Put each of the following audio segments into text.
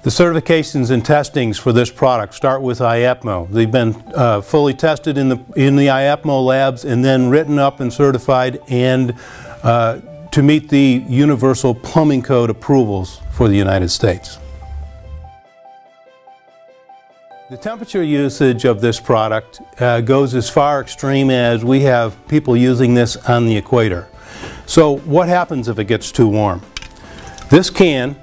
The certifications and testings for this product start with IAPMO. They've been fully tested in the IAPMO labs and then written up and certified and to meet the Universal Plumbing Code approvals for the United States. The temperature usage of this product goes as far extreme as we have people using this on the equator. So what happens if it gets too warm? This can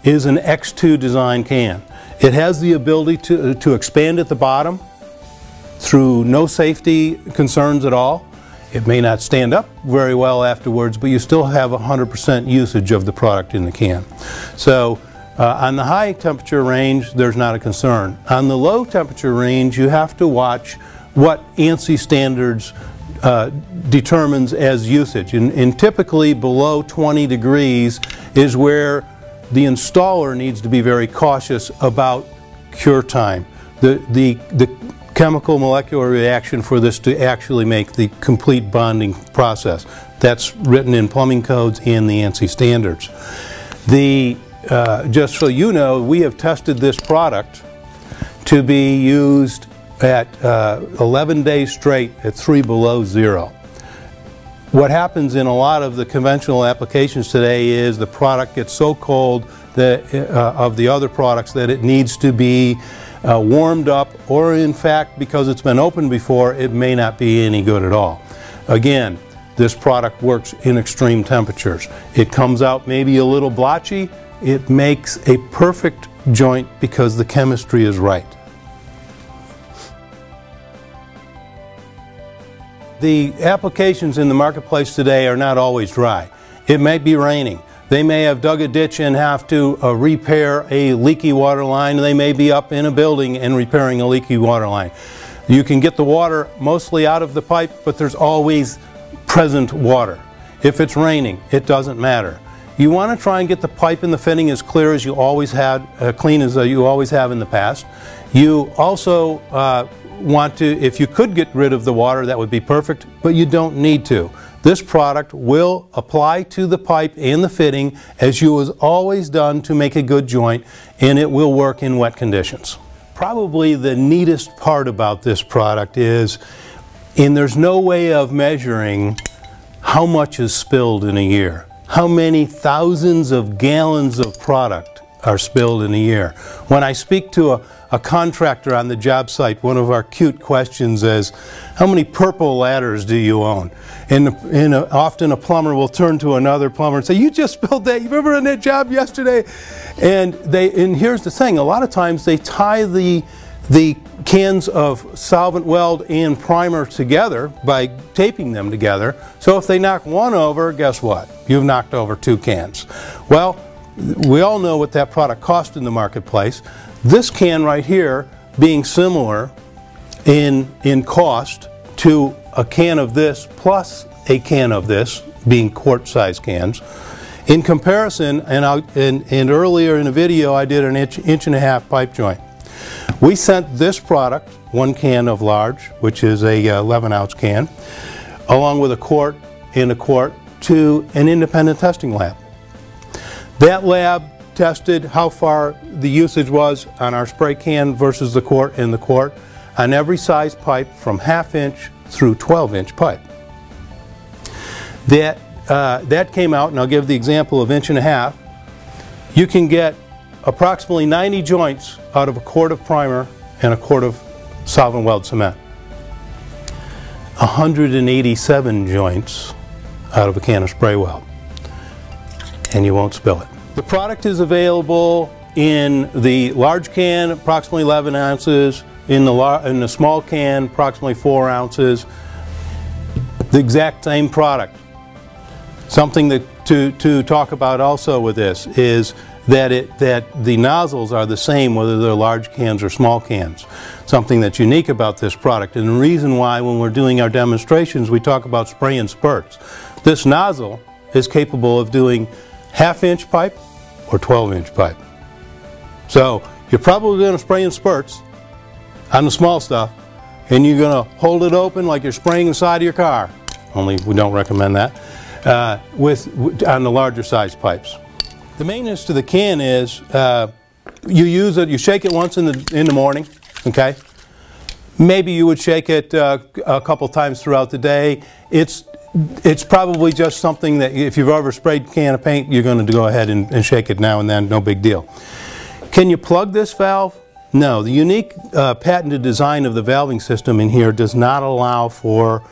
is an X2 design can. It has the ability to expand at the bottom through no safety concerns at all. It may not stand up very well afterwards, but you still have 100% usage of the product in the can. So on the high temperature range, there's not a concern. On the low temperature range, you have to watch what ANSI standards determines as usage. And typically below 20 degrees is where the installer needs to be very cautious about cure time. The chemical molecular reaction for this to actually make the complete bonding process. That's written in plumbing codes and the ANSI standards. Just so you know, we have tested this product to be used at 11 days straight at 3 below zero. What happens in a lot of the conventional applications today is the product gets so cold that, of the other products that it needs to be warmed up, or in fact, because it's been opened before, it may not be any good at all. Again, this product works in extreme temperatures. It comes out maybe a little blotchy. It makes a perfect joint because the chemistry is right. The applications in the marketplace today are not always dry. It may be raining. They may have dug a ditch and have to repair a leaky water line. They may be up in a building and repairing a leaky water line. You can get the water mostly out of the pipe, but there's always present water. If it's raining, it doesn't matter. You want to try and get the pipe and the fitting as clear as you always had, clean as you always have in the past. You also want to, if you could get rid of the water, that would be perfect, but you don't need to. This product will apply to the pipe and the fitting as you have always done to make a good joint, and it will work in wet conditions. Probably the neatest part about this product is, and there's no way of measuring how much is spilled in a year. How many thousands of gallons of product are spilled in a year. When I speak to a contractor on the job site, one of our cute questions is, how many purple ladders do you own? And often a plumber will turn to another plumber and say, you just spilled that, you remember on that job yesterday? And here's the thing, a lot of times they tie the cans of solvent weld and primer together by taping them together. So if they knock one over, guess what? You've knocked over 2 cans. Well, we all know what that product cost in the marketplace. This can right here being similar in cost to a can of this plus a can of this, being quart-sized cans. In comparison, and earlier in the video I did an inch and a half pipe joint. We sent this product, 1 can of large, which is a 11-ounce can, along with a quart and a quart, to an independent testing lab. That lab tested how far the usage was on our spray can versus the quart and the quart on every size pipe from 1/2 inch through 12-inch pipe. That came out, and I'll give the example of 1.5 inches. You can get approximately 90 joints out of a quart of primer and a quart of solvent weld cement. 187 joints out of a can of Sprayweld, and you won't spill it. The product is available in the large can, approximately 11 ounces, in the small can, approximately 4 ounces. The exact same product. Something that to talk about also with this is that the nozzles are the same whether they're large cans or small cans. Something that's unique about this product, and the reason why when we're doing our demonstrations we talk about spray in spurts. This nozzle is capable of doing 1/2 inch pipe or 12-inch pipe. So you're probably going to spray in spurts on the small stuff, and you're going to hold it open like you're spraying the side of your car, only we don't recommend that, on the larger size pipes. The maintenance to the can is you use it, you shake it once in the morning, okay? Maybe you would shake it a couple times throughout the day. It's probably just something that if you've ever sprayed a can of paint, you're going to go ahead and shake it now and then, no big deal. Can you plug this valve? No. The unique patented design of the valving system in here does not allow for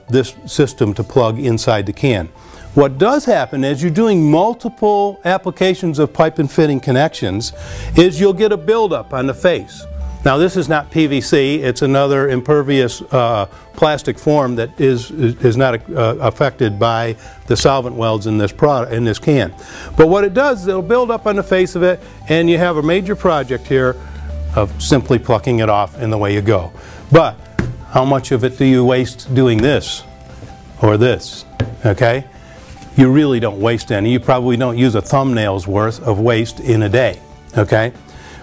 this system to plug inside the can. What does happen as you're doing multiple applications of pipe and fitting connections is you'll get a buildup on the face. Now this is not PVC, it's another impervious plastic form that is not affected by the solvent welds in this can. But what it does is it'll build up on the face of it, and you have a major project here of simply plucking it off and away you go. But how much of it do you waste doing this or this? Okay? You really don't waste any. You probably don't use a thumbnail's worth of waste in a day. Okay?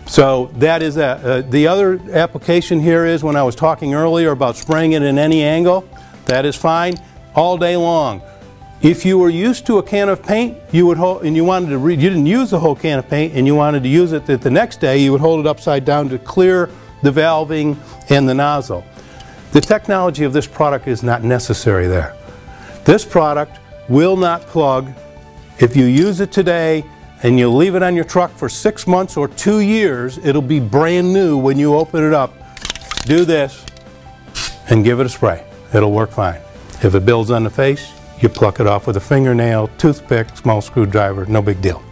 So that is the other application here is when I was talking earlier about spraying it in any angle, that is fine all day long. If you were used to a can of paint, you would hold, and you wanted to you didn't use the whole can of paint and you wanted to use it the next day, you would hold it upside down to clear the valving and the nozzle. The technology of this product is not necessary there. This product will not plug. If you use it today and you leave it on your truck for 6 months or 2 years, it'll be brand new when you open it up. Do this and give it a spray. It'll work fine. If it builds on the face, you pluck it off with a fingernail, toothpick, small screwdriver, no big deal.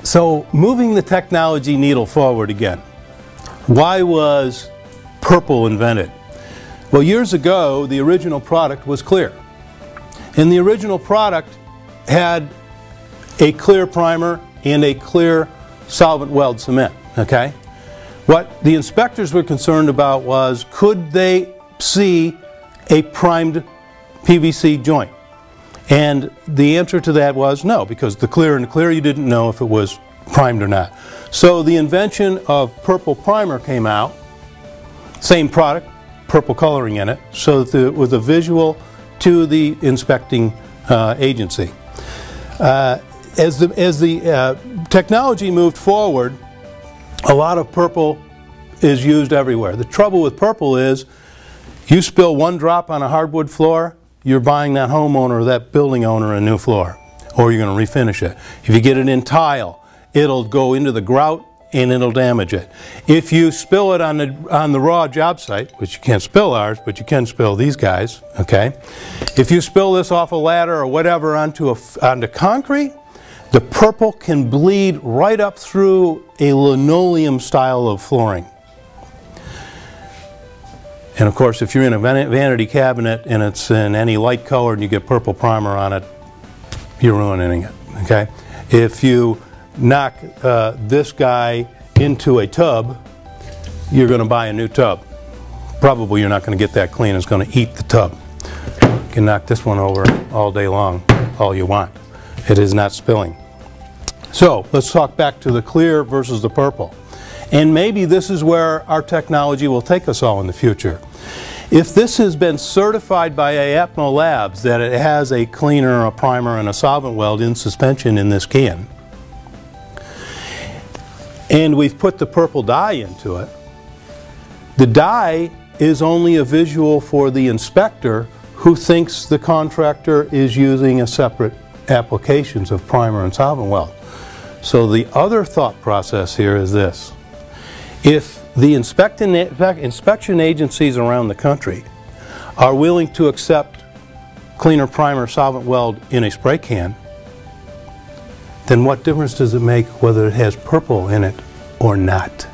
So moving the technology needle forward again. Why was purple invented? Well, years ago, the original product was clear. And the original product had a clear primer and a clear solvent weld cement, okay? What the inspectors were concerned about was, could they see a primed PVC joint? And the answer to that was no, because the clear and the clear, you didn't know if it was primed or not. So the invention of purple primer came out, same product, purple coloring in it, so that it was a visual to the inspecting agency. As the technology moved forward, a lot of purple is used everywhere. The trouble with purple is you spill one drop on a hardwood floor, you're buying that homeowner or that building owner a new floor, or you're going to refinish it. If you get it in tile, it'll go into the grout and it'll damage it. If you spill it on the raw job site, which you can't spill ours, but you can spill these guys, okay? If you spill this off a ladder or whatever onto concrete, the purple can bleed right up through a linoleum style of flooring. And of course, if you're in a vanity cabinet and it's in any light color and you get purple primer on it, you're ruining it, okay? If you knock this guy into a tub, you're going to buy a new tub. Probably you're not going to get that clean. It's going to eat the tub. You can knock this one over all day long, all you want. It is not spilling. So let's talk back to the clear versus the purple. And maybe this is where our technology will take us all in the future. If this has been certified by APMO Labs that it has a cleaner, a primer, and a solvent weld in suspension in this can, and we've put the purple dye into it, the dye is only a visual for the inspector who thinks the contractor is using a separate applications of primer and solvent weld. So the other thought process here is this. If the inspection agencies around the country are willing to accept cleaner, primer, solvent weld in a spray can, then what difference does it make whether it has purple in it or not?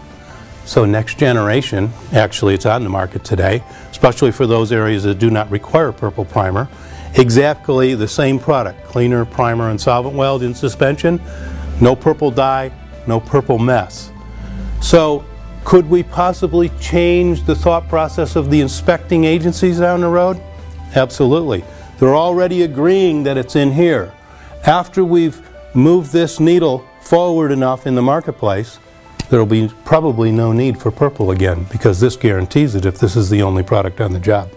So next generation, actually it's on the market today, especially for those areas that do not require purple primer, exactly the same product, cleaner, primer, and solvent weld in suspension, no purple dye, no purple mess. So could we possibly change the thought process of the inspecting agencies down the road? Absolutely. They're already agreeing that it's in here. After we've moved this needle forward enough in the marketplace, there will be probably no need for purple again, because this guarantees it if this is the only product on the job.